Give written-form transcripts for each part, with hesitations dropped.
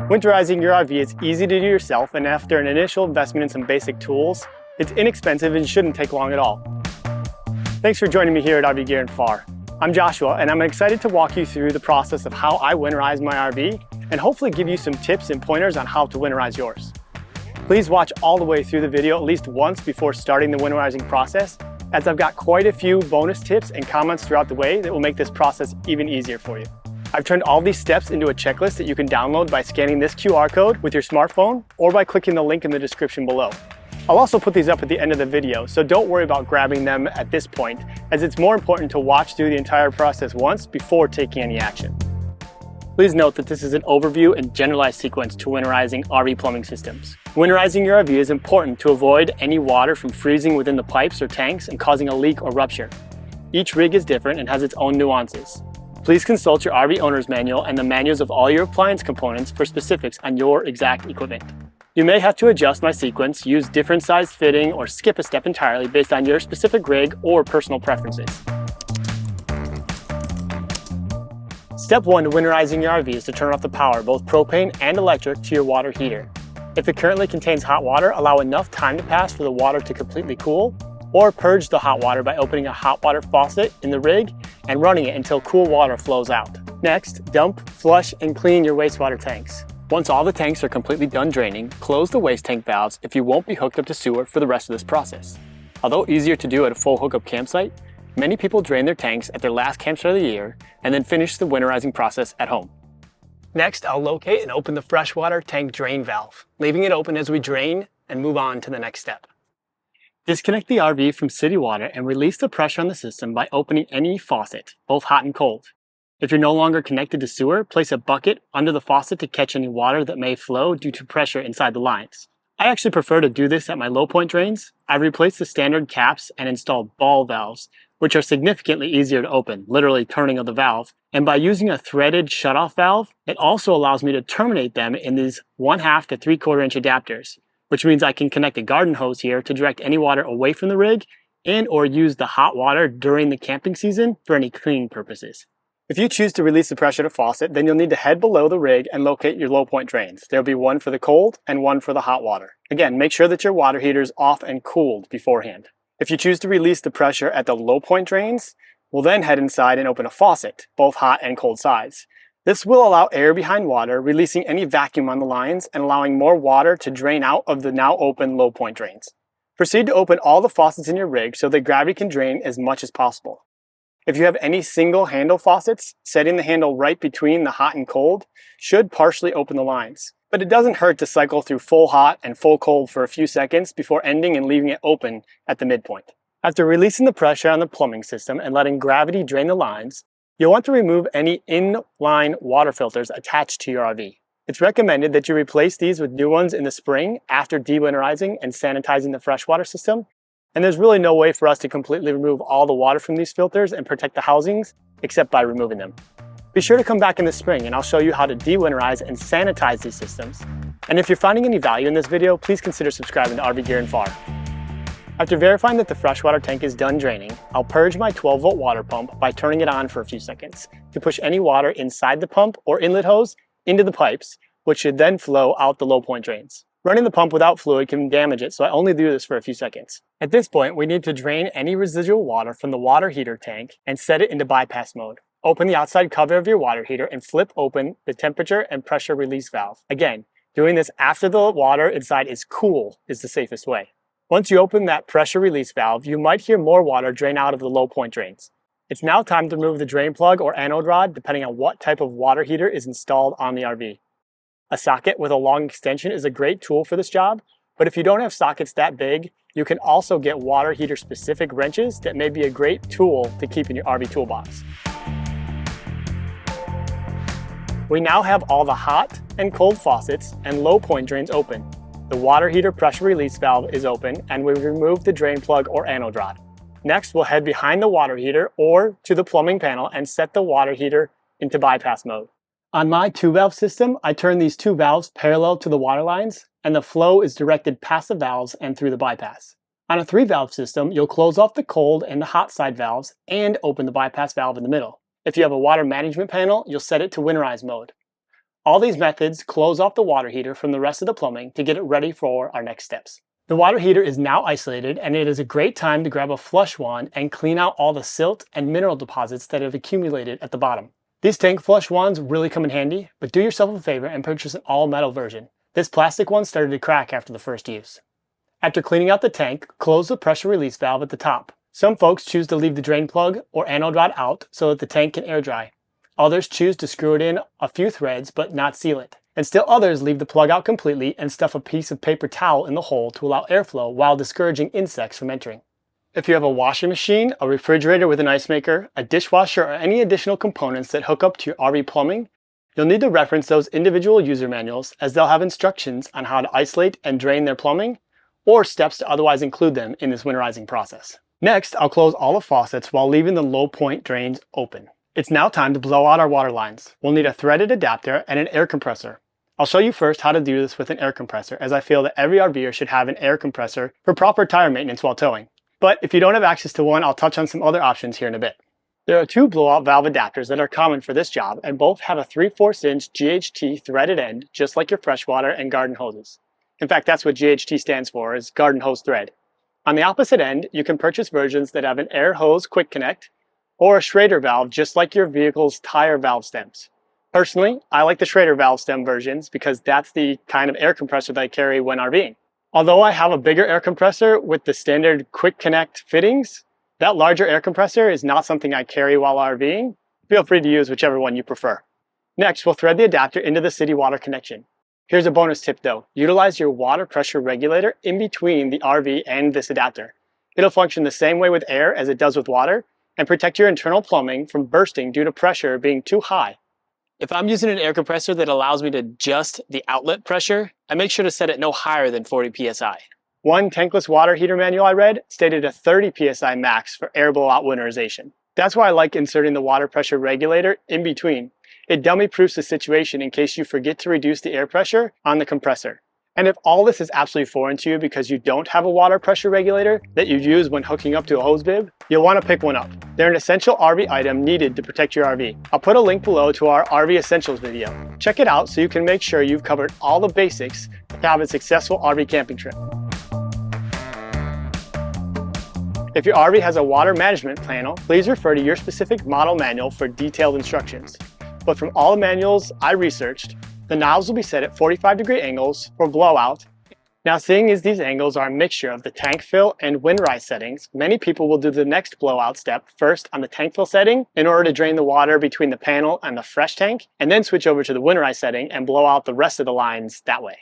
Winterizing your RV is easy to do yourself, and after an initial investment in some basic tools, it's inexpensive and shouldn't take long at all. Thanks for joining me here at RV Gear and Far. I'm Joshua, and I'm excited to walk you through the process of how I winterize my RV and hopefully give you some tips and pointers on how to winterize yours. Please watch all the way through the video at least once before starting the winterizing process, as I've got quite a few bonus tips and comments throughout the way that will make this process even easier for you. I've turned all these steps into a checklist that you can download by scanning this QR code with your smartphone or by clicking the link in the description below. I'll also put these up at the end of the video, so don't worry about grabbing them at this point, as it's more important to watch through the entire process once before taking any action. Please note that this is an overview and generalized sequence to winterizing RV plumbing systems. Winterizing your RV is important to avoid any water from freezing within the pipes or tanks and causing a leak or rupture. Each rig is different and has its own nuances. Please consult your RV owner's manual and the manuals of all your appliance components for specifics on your exact equipment. You may have to adjust my sequence, use different sized fitting, or skip a step entirely based on your specific rig or personal preferences. Step 1 to winterizing your RV is to turn off the power, both propane and electric, to your water heater. If it currently contains hot water, allow enough time to pass for the water to completely cool, or purge the hot water by opening a hot water faucet in the rig and running it until cool water flows out. Next, dump, flush, and clean your wastewater tanks. Once all the tanks are completely done draining, close the waste tank valves if you won't be hooked up to sewer for the rest of this process. Although easier to do at a full hookup campsite, many people drain their tanks at their last campsite of the year and then finish the winterizing process at home. Next, I'll locate and open the freshwater tank drain valve, leaving it open as we drain and move on to the next step. Disconnect the RV from city water and release the pressure on the system by opening any faucet, both hot and cold. If you're no longer connected to sewer, place a bucket under the faucet to catch any water that may flow due to pressure inside the lines. I actually prefer to do this at my low point drains. I've replaced the standard caps and installed ball valves, which are significantly easier to open, literally turning of the valve. And by using a threaded shutoff valve, it also allows me to terminate them in these 1/2 to 3/4 inch adapters, which means I can connect a garden hose here to direct any water away from the rig and or use the hot water during the camping season for any cleaning purposes. If you choose to release the pressure to faucet, then you'll need to head below the rig and locate your low point drains. There'll be one for the cold and one for the hot water. Again, make sure that your water heater is off and cooled beforehand. If you choose to release the pressure at the low point drains, we'll then head inside and open a faucet, both hot and cold sides. This will allow air behind water, releasing any vacuum on the lines and allowing more water to drain out of the now open low point drains. Proceed to open all the faucets in your rig so that gravity can drain as much as possible. If you have any single handle faucets, setting the handle right between the hot and cold should partially open the lines. But it doesn't hurt to cycle through full hot and full cold for a few seconds before ending and leaving it open at the midpoint. After releasing the pressure on the plumbing system and letting gravity drain the lines, you'll want to remove any in-line water filters attached to your RV. It's recommended that you replace these with new ones in the spring after dewinterizing and sanitizing the freshwater system. And there's really no way for us to completely remove all the water from these filters and protect the housings except by removing them. Be sure to come back in the spring and I'll show you how to dewinterize and sanitize these systems. And if you're finding any value in this video, please consider subscribing to RV Gear and Far. After verifying that the freshwater tank is done draining, I'll purge my 12-volt water pump by turning it on for a few seconds to push any water inside the pump or inlet hose into the pipes, which should then flow out the low point drains. Running the pump without fluid can damage it, so I only do this for a few seconds. At this point, we need to drain any residual water from the water heater tank and set it into bypass mode. Open the outside cover of your water heater and flip open the temperature and pressure release valve. Again, doing this after the water inside is cool is the safest way. Once you open that pressure release valve, you might hear more water drain out of the low point drains. It's now time to remove the drain plug or anode rod, depending on what type of water heater is installed on the RV. A socket with a long extension is a great tool for this job, but if you don't have sockets that big, you can also get water heater specific wrenches that may be a great tool to keep in your RV toolbox. We now have all the hot and cold faucets and low point drains open. The water heater pressure release valve is open and we've removed the drain plug or anode rod. Next, we'll head behind the water heater or to the plumbing panel and set the water heater into bypass mode. On my 2-valve system, I turn these 2 valves parallel to the water lines and the flow is directed past the valves and through the bypass. On a 3-valve system, you'll close off the cold and the hot side valves and open the bypass valve in the middle. If you have a water management panel, you'll set it to winterize mode. All these methods close off the water heater from the rest of the plumbing to get it ready for our next steps. The water heater is now isolated, and it is a great time to grab a flush wand and clean out all the silt and mineral deposits that have accumulated at the bottom. These tank flush wands really come in handy, but do yourself a favor and purchase an all-metal version. This plastic one started to crack after the first use. After cleaning out the tank, close the pressure release valve at the top. Some folks choose to leave the drain plug or anode rod out so that the tank can air dry. Others choose to screw it in a few threads but not seal it. And still others leave the plug out completely and stuff a piece of paper towel in the hole to allow airflow while discouraging insects from entering. If you have a washing machine, a refrigerator with an ice maker, a dishwasher, or any additional components that hook up to your RV plumbing, you'll need to reference those individual user manuals, as they'll have instructions on how to isolate and drain their plumbing, or steps to otherwise include them in this winterizing process. Next, I'll close all the faucets while leaving the low point drains open. It's now time to blow out our water lines. We'll need a threaded adapter and an air compressor. I'll show you first how to do this with an air compressor, as I feel that every RVer should have an air compressor for proper tire maintenance while towing. But if you don't have access to one, I'll touch on some other options here in a bit. There are two blowout valve adapters that are common for this job, and both have a 3/4 inch GHT threaded end, just like your freshwater and garden hoses. In fact, that's what GHT stands for, is garden hose thread. On the opposite end, you can purchase versions that have an air hose quick connect or a Schrader valve, just like your vehicle's tire valve stems. Personally, I like the Schrader valve stem versions because that's the kind of air compressor that I carry when RVing. Although I have a bigger air compressor with the standard quick connect fittings, that larger air compressor is not something I carry while RVing. Feel free to use whichever one you prefer. Next, we'll thread the adapter into the city water connection. Here's a bonus tip though. Utilize your water pressure regulator in between the RV and this adapter. It'll function the same way with air as it does with water and protect your internal plumbing from bursting due to pressure being too high. If I'm using an air compressor that allows me to adjust the outlet pressure, I make sure to set it no higher than 40 psi. One tankless water heater manual I read stated a 30 psi max for air blowout winterization. That's why I like inserting the water pressure regulator in between. It dummy-proofs the situation in case you forget to reduce the air pressure on the compressor. And if all this is absolutely foreign to you because you don't have a water pressure regulator that you use when hooking up to a hose bib, you'll want to pick one up. They're an essential RV item needed to protect your RV. I'll put a link below to our RV Essentials video. Check it out so you can make sure you've covered all the basics to have a successful RV camping trip. If your RV has a water management panel, please refer to your specific model manual for detailed instructions. But from all the manuals I researched, the knobs will be set at 45-degree angles for blowout. Now, seeing as these angles are a mixture of the tank fill and winterize settings, many people will do the next blowout step first on the tank fill setting in order to drain the water between the panel and the fresh tank, and then switch over to the winterize setting and blow out the rest of the lines that way.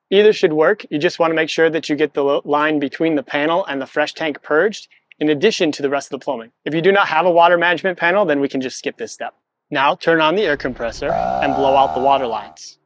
Either should work. You just want to make sure that you get the line between the panel and the fresh tank purged in addition to the rest of the plumbing. If you do not have a water management panel, then we can just skip this step. Now turn on the air compressor and blow out the water lines.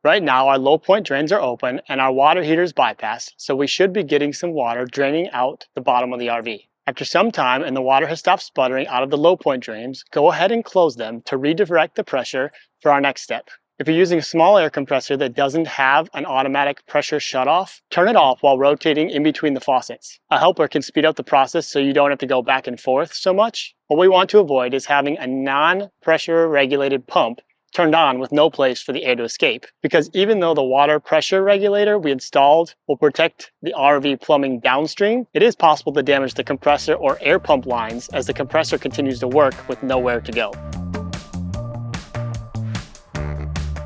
Right now our low point drains are open and our water heater is bypassed, so we should be getting some water draining out the bottom of the RV. After some time and the water has stopped sputtering out of the low point drains, go ahead and close them to redirect the pressure for our next step. If you're using a small air compressor that doesn't have an automatic pressure shutoff, turn it off while rotating in between the faucets. A helper can speed up the process so you don't have to go back and forth so much. What we want to avoid is having a non-pressure regulated pump turned on with no place for the air to escape, because even though the water pressure regulator we installed will protect the RV plumbing downstream, it is possible to damage the compressor or air pump lines as the compressor continues to work with nowhere to go.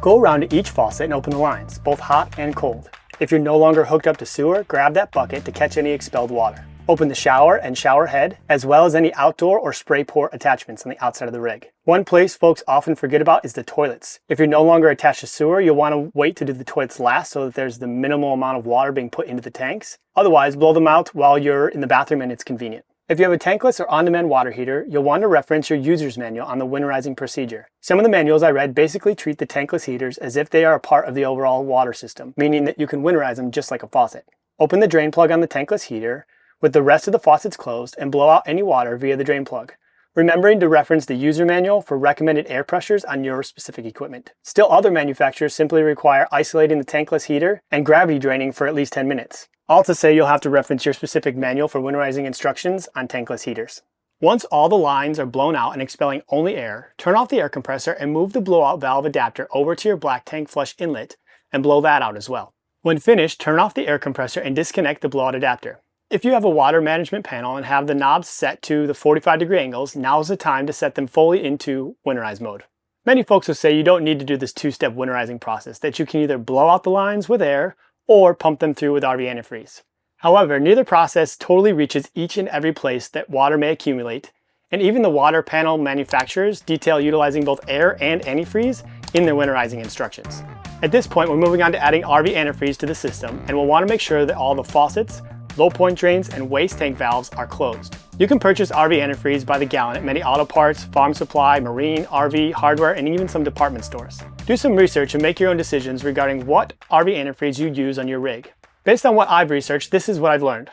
Go around to each faucet and open the lines, both hot and cold. If you're no longer hooked up to sewer, grab that bucket to catch any expelled water. Open the shower and shower head, as well as any outdoor or spray port attachments on the outside of the rig. One place folks often forget about is the toilets. If you're no longer attached to sewer, you'll want to wait to do the toilets last so that there's the minimal amount of water being put into the tanks. Otherwise, blow them out while you're in the bathroom and it's convenient. If you have a tankless or on-demand water heater, you'll want to reference your user's manual on the winterizing procedure. Some of the manuals I read basically treat the tankless heaters as if they are a part of the overall water system, meaning that you can winterize them just like a faucet. Open the drain plug on the tankless heater with the rest of the faucets closed and blow out any water via the drain plug, remembering to reference the user manual for recommended air pressures on your specific equipment. Still, other manufacturers simply require isolating the tankless heater and gravity draining for at least 10 minutes. All to say you'll have to reference your specific manual for winterizing instructions on tankless heaters. Once all the lines are blown out and expelling only air, turn off the air compressor and move the blowout valve adapter over to your black tank flush inlet and blow that out as well. When finished, turn off the air compressor and disconnect the blowout adapter. If you have a water management panel and have the knobs set to the 45-degree angles, now's the time to set them fully into winterize mode. Many folks will say you don't need to do this two-step winterizing process, that you can either blow out the lines with air or pump them through with RV antifreeze. However, neither process totally reaches each and every place that water may accumulate, and even the water panel manufacturers detail utilizing both air and antifreeze in their winterizing instructions. At this point, we're moving on to adding RV antifreeze to the system, and we'll want to make sure that all the faucets, low point drains, and waste tank valves are closed. You can purchase RV antifreeze by the gallon at many auto parts, farm supply, marine, RV, hardware, and even some department stores. Do some research and make your own decisions regarding what RV antifreeze you use on your rig. Based on what I've researched, this is what I've learned.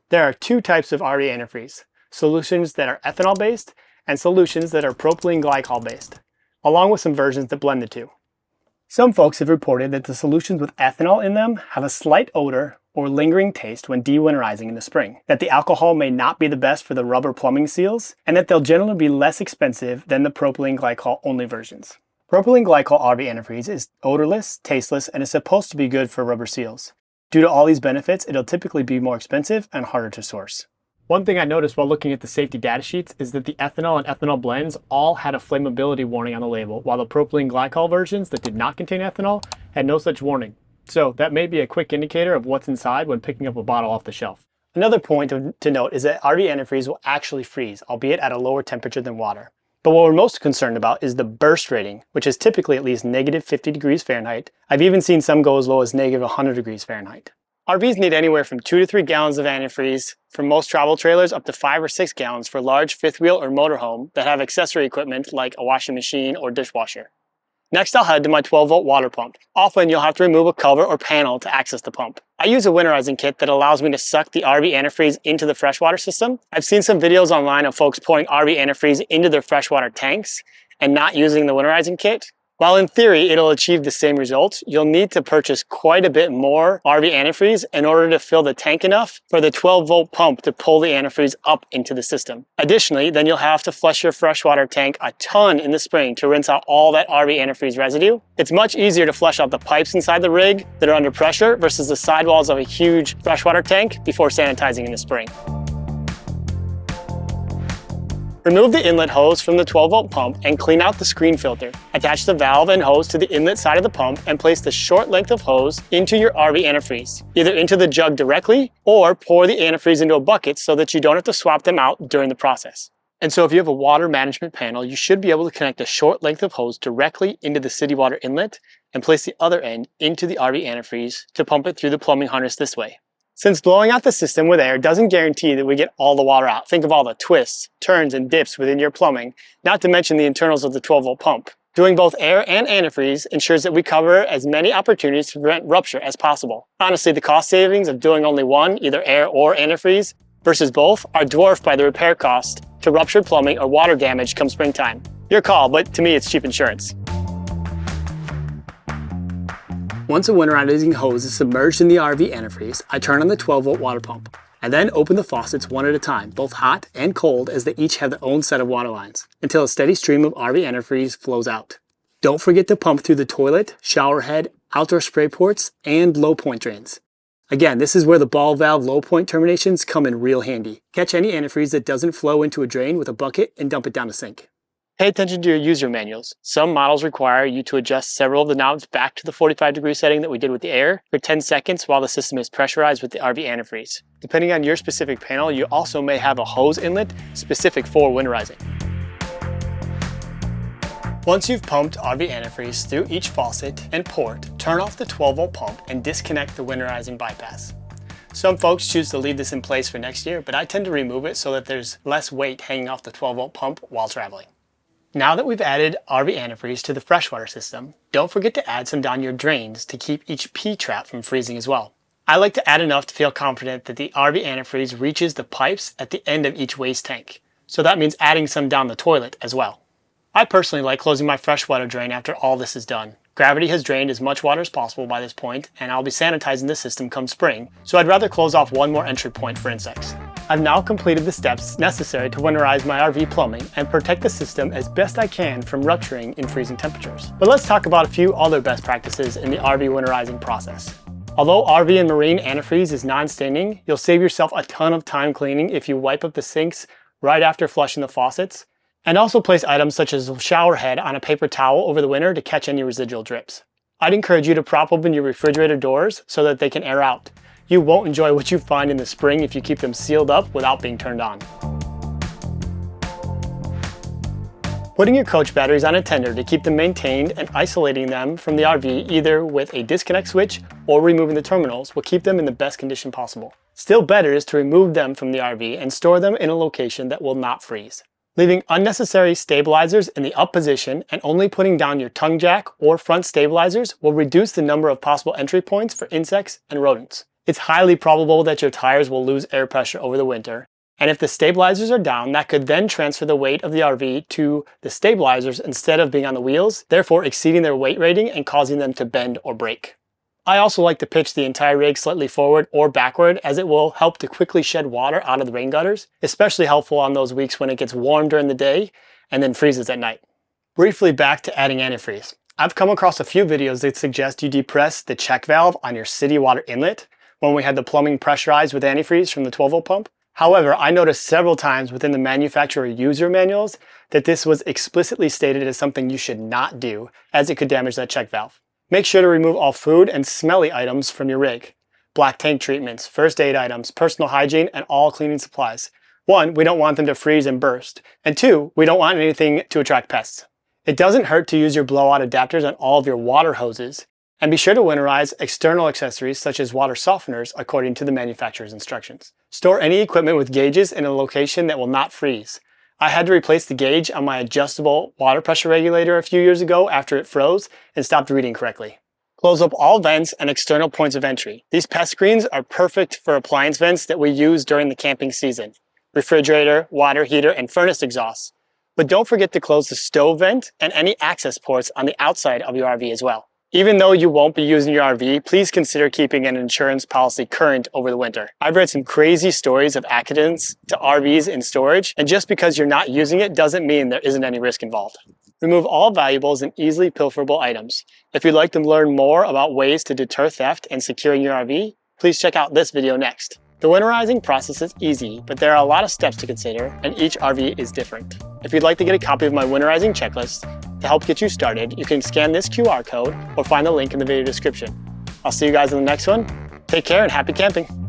There are two types of RV antifreeze: solutions that are ethanol based and solutions that are propylene glycol based, along with some versions that blend the two. Some folks have reported that the solutions with ethanol in them have a slight odor or lingering taste when de-winterizing in the spring, that the alcohol may not be the best for the rubber plumbing seals, and that they'll generally be less expensive than the propylene glycol only versions. Propylene glycol RV antifreeze is odorless, tasteless, and is supposed to be good for rubber seals. Due to all these benefits, it'll typically be more expensive and harder to source. One thing I noticed while looking at the safety data sheets is that the ethanol and ethanol blends all had a flammability warning on the label, while the propylene glycol versions that did not contain ethanol had no such warning. So that may be a quick indicator of what's inside when picking up a bottle off the shelf. Another point to note is that RV antifreeze will actually freeze, albeit at a lower temperature than water. But what we're most concerned about is the burst rating, which is typically at least negative 50 degrees Fahrenheit. I've even seen some go as low as negative 100 degrees Fahrenheit. RVs need anywhere from 2 to 3 gallons of antifreeze for most travel trailers, up to 5 or 6 gallons for large fifth wheel or motorhome that have accessory equipment like a washing machine or dishwasher. Next, I'll head to my 12-volt water pump. Often you'll have to remove a cover or panel to access the pump. I use a winterizing kit that allows me to suck the RV antifreeze into the freshwater system. I've seen some videos online of folks pouring RV antifreeze into their freshwater tanks and not using the winterizing kit. While in theory it'll achieve the same results, you'll need to purchase quite a bit more RV antifreeze in order to fill the tank enough for the 12-volt pump to pull the antifreeze up into the system. Additionally, then you'll have to flush your freshwater tank a ton in the spring to rinse out all that RV antifreeze residue. It's much easier to flush out the pipes inside the rig that are under pressure versus the sidewalls of a huge freshwater tank before sanitizing in the spring. Remove the inlet hose from the 12-volt pump and clean out the screen filter. Attach the valve and hose to the inlet side of the pump and place the short length of hose into your RV antifreeze, either into the jug directly or pour the antifreeze into a bucket so that you don't have to swap them out during the process. And so if you have a water management panel, you should be able to connect a short length of hose directly into the city water inlet and place the other end into the RV antifreeze to pump it through the plumbing harness this way. Since blowing out the system with air doesn't guarantee that we get all the water out, think of all the twists, turns, and dips within your plumbing, not to mention the internals of the 12-volt pump. Doing both air and antifreeze ensures that we cover as many opportunities to prevent rupture as possible. Honestly, the cost savings of doing only one, either air or antifreeze, versus both are dwarfed by the repair cost to ruptured plumbing or water damage come springtime. Your call, but to me it's cheap insurance. Once a winterizing hose is submerged in the RV antifreeze, I turn on the 12-volt water pump. I then open the faucets one at a time, both hot and cold, as they each have their own set of water lines, until a steady stream of RV antifreeze flows out. Don't forget to pump through the toilet, shower head, outdoor spray ports, and low point drains. Again, this is where the ball valve low point terminations come in real handy. Catch any antifreeze that doesn't flow into a drain with a bucket and dump it down the sink. Pay attention to your user manuals. Some models require you to adjust several of the knobs back to the 45-degree setting that we did with the air for 10 seconds while the system is pressurized with the RV antifreeze. Depending on your specific panel, you also may have a hose inlet specific for winterizing. Once you've pumped RV antifreeze through each faucet and port, turn off the 12-volt pump and disconnect the winterizing bypass. Some folks choose to leave this in place for next year, but I tend to remove it so that there's less weight hanging off the 12-volt pump while traveling. Now that we've added RV antifreeze to the freshwater system, don't forget to add some down your drains to keep each P-trap from freezing as well. I like to add enough to feel confident that the RV antifreeze reaches the pipes at the end of each waste tank, so that means adding some down the toilet as well. I personally like closing my freshwater drain after all this is done. Gravity has drained as much water as possible by this point, and I'll be sanitizing the system come spring, so I'd rather close off one more entry point for insects. I've now completed the steps necessary to winterize my RV plumbing and protect the system as best I can from rupturing in freezing temperatures. But let's talk about a few other best practices in the RV winterizing process. Although RV and marine antifreeze is non-staining, you'll save yourself a ton of time cleaning if you wipe up the sinks right after flushing the faucets, and also place items such as a shower head on a paper towel over the winter to catch any residual drips. I'd encourage you to prop open your refrigerator doors so that they can air out. You won't enjoy what you find in the spring if you keep them sealed up without being turned on. Putting your coach batteries on a tender to keep them maintained and isolating them from the RV either with a disconnect switch or removing the terminals will keep them in the best condition possible. Still better is to remove them from the RV and store them in a location that will not freeze. Leaving unnecessary stabilizers in the up position and only putting down your tongue jack or front stabilizers will reduce the number of possible entry points for insects and rodents. It's highly probable that your tires will lose air pressure over the winter, and if the stabilizers are down, that could then transfer the weight of the RV to the stabilizers instead of being on the wheels, therefore exceeding their weight rating and causing them to bend or break. I also like to pitch the entire rig slightly forward or backward, as it will help to quickly shed water out of the rain gutters, especially helpful on those weeks when it gets warm during the day and then freezes at night. Briefly back to adding antifreeze. I've come across a few videos that suggest you depress the check valve on your city water inlet when we had the plumbing pressurized with antifreeze from the 12-volt pump. However, I noticed several times within the manufacturer user manuals that this was explicitly stated as something you should not do, as it could damage that check valve. Make sure to remove all food and smelly items from your rig. Black tank treatments, first aid items, personal hygiene, and all cleaning supplies. 1, we don't want them to freeze and burst. And 2, we don't want anything to attract pests. It doesn't hurt to use your blowout adapters on all of your water hoses. And be sure to winterize external accessories such as water softeners according to the manufacturer's instructions. Store any equipment with gauges in a location that will not freeze. I had to replace the gauge on my adjustable water pressure regulator a few years ago after it froze and stopped reading correctly. Close up all vents and external points of entry. These pest screens are perfect for appliance vents that we use during the camping season. Refrigerator, water heater, and furnace exhausts. But don't forget to close the stove vent and any access ports on the outside of your RV as well. Even though you won't be using your RV, please consider keeping an insurance policy current over the winter. I've read some crazy stories of accidents to RVs in storage, and just because you're not using it doesn't mean there isn't any risk involved. Remove all valuables and easily pilferable items. If you'd like to learn more about ways to deter theft and securing your RV, please check out this video next. The winterizing process is easy, but there are a lot of steps to consider, and each RV is different. If you'd like to get a copy of my winterizing checklist to help get you started, you can scan this QR code or find the link in the video description. I'll see you guys in the next one. Take care and happy camping.